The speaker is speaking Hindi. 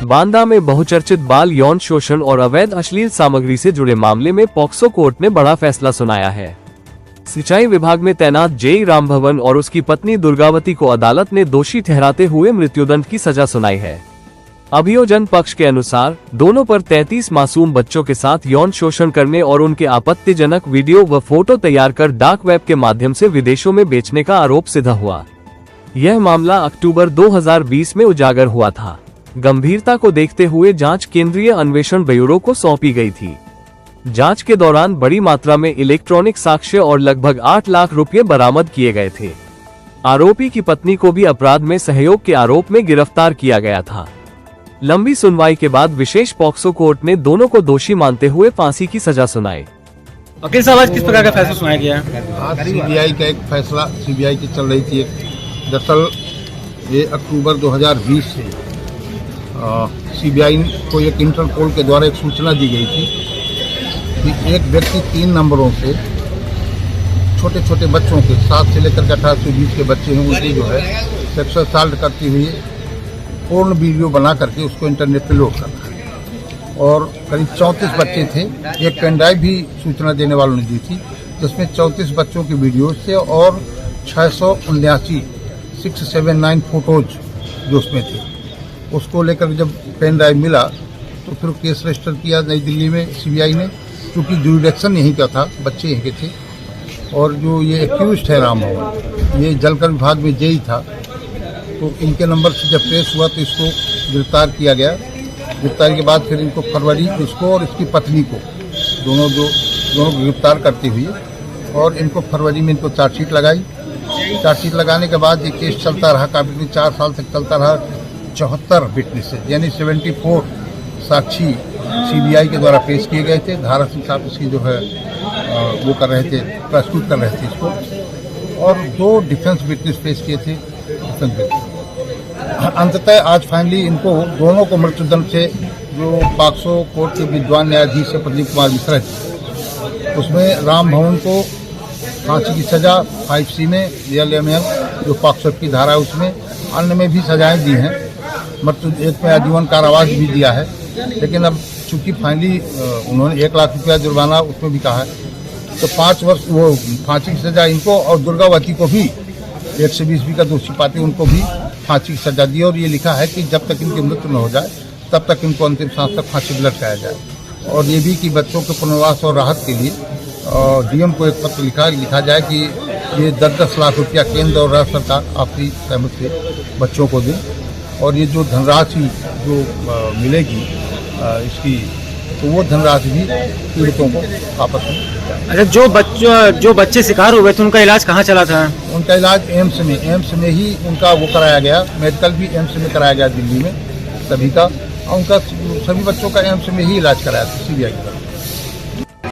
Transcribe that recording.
बांदा में बहुचर्चित बाल यौन शोषण और अवैध अश्लील सामग्री से जुड़े मामले में पॉक्सो कोर्ट ने बड़ा फैसला सुनाया है। सिंचाई विभाग में तैनात जेई रामभवन और उसकी पत्नी दुर्गावती को अदालत ने दोषी ठहराते हुए मृत्युदंड की सजा सुनाई है। अभियोजन पक्ष के अनुसार दोनों पर 33 मासूम बच्चों के साथ यौन शोषण करने और उनके आपत्तिजनक वीडियो व फोटो तैयार कर डार्क वेब के माध्यम से विदेशों में बेचने का आरोप सिद्ध हुआ। यह मामला अक्टूबर 2020 में उजागर हुआ था। गंभीरता को देखते हुए जांच केंद्रीय अन्वेषण ब्यूरो को सौंपी गई थी। जांच के दौरान बड़ी मात्रा में इलेक्ट्रॉनिक साक्ष्य और लगभग 8 लाख रुपए बरामद किए गए थे। आरोपी की पत्नी को भी अपराध में सहयोग के आरोप में गिरफ्तार किया गया था। लंबी सुनवाई के बाद विशेष पॉक्सो कोर्ट ने दोनों को दोषी मानते हुए फांसी की सजा सुनाई। वकील साहब, आज किस प्रकार का फैसला सुनाया गया? आज सीबीआई का एक फैसला सीबीआई की चल रही थी। दरअसल ये अक्टूबर 2020 से सीबीआई को एक इंटरपोल के द्वारा एक सूचना दी गई थी कि एक व्यक्ति 3 नंबरों से छोटे छोटे बच्चों के 7 से लेकर 18 से 20 के बच्चे हैं, उनकी जो है सेक्सुअल असॉल्ट करती हुई पूर्ण वीडियो बना करके उसको इंटरनेट पे लोड करना है। और करीब 34 बच्चे थे। एक पेन ड्राइव भी सूचना देने वालों ने दी थी जिसमें 34 बच्चों की वीडियो थे और 679 फोटोज जो उसमें थे। उसको लेकर जब पेन ड्राइव मिला तो फिर केस रजिस्टर किया नई दिल्ली में सीबीआई ने, क्योंकि ज्यूरिडिक्शन यहीं का था, बच्चे यहीं के थे। और जो ये एक्यूज्ड है रामभवन, ये जलकर विभाग में जेई था, तो इनके नंबर से जब ट्रेस हुआ तो इसको गिरफ्तार किया गया। गिरफ्तारी के बाद फिर इनको फरवरी इसको और इसकी पत्नी को दोनों को गिरफ्तार करते हुए और इनको फरवरी में इनको चार्जशीट लगाई। चार्जशीट लगाने के बाद ये केस चलता रहा, काफी 4 साल तक चलता रहा। 74 विटनेसेस यानी 74 साक्षी सीबीआई के द्वारा पेश किए गए थे। धारा सिंह साहब इसकी जो है वो कर रहे थे, प्रस्तुत कर रहे थे इसको, और 2 डिफेंस विटनेस पेश किए थे। अंततः आज फाइनली इनको दोनों को मृत्युदंड से, जो पॉक्सो कोर्ट के विद्वान न्यायाधीश है प्रदीप कुमार मिश्रा, उसमें रामभवन को फांसी की सजा 5C में LMM जो पॉक्सो की धारा है उसमें, अन्य में भी सजाएं दी हैं। मृत्यु एक में आजीवन कारावास भी दिया है। लेकिन अब चूंकि फाइनली उन्होंने 1 लाख रुपया जुर्माना उसमें भी कहा है, तो 5 वर्ष वो फांसी की सजा इनको, और दुर्गावती को भी 120B का दोषी पाते उनको भी फांसी की सजा दी। और ये लिखा है कि जब तक इनकी मृत्यु न हो जाए तब तक इनको अंतिम सांस तक फांसी पर लटकाया जाए। और ये भी कि बच्चों के पुनर्वास और राहत के लिए डीएम को एक पत्र लिखा जाए कि ये 10-10 लाख रुपया केंद्र और राज्य सरकार आपसी सहमति से बच्चों को दें। और ये जो धनराशि जो मिलेगी इसकी, तो वो धनराशि भी पीड़ितों को वापस मिले। अच्छा, जो बच्चे शिकार हो गए थे उनका इलाज कहाँ चला था? उनका इलाज एम्स में ही उनका वो कराया गया। मेडिकल भी एम्स में कराया गया दिल्ली में सभी का, और उनका सभी बच्चों का एम्स में ही इलाज कराया था सीबीआई की तरफ।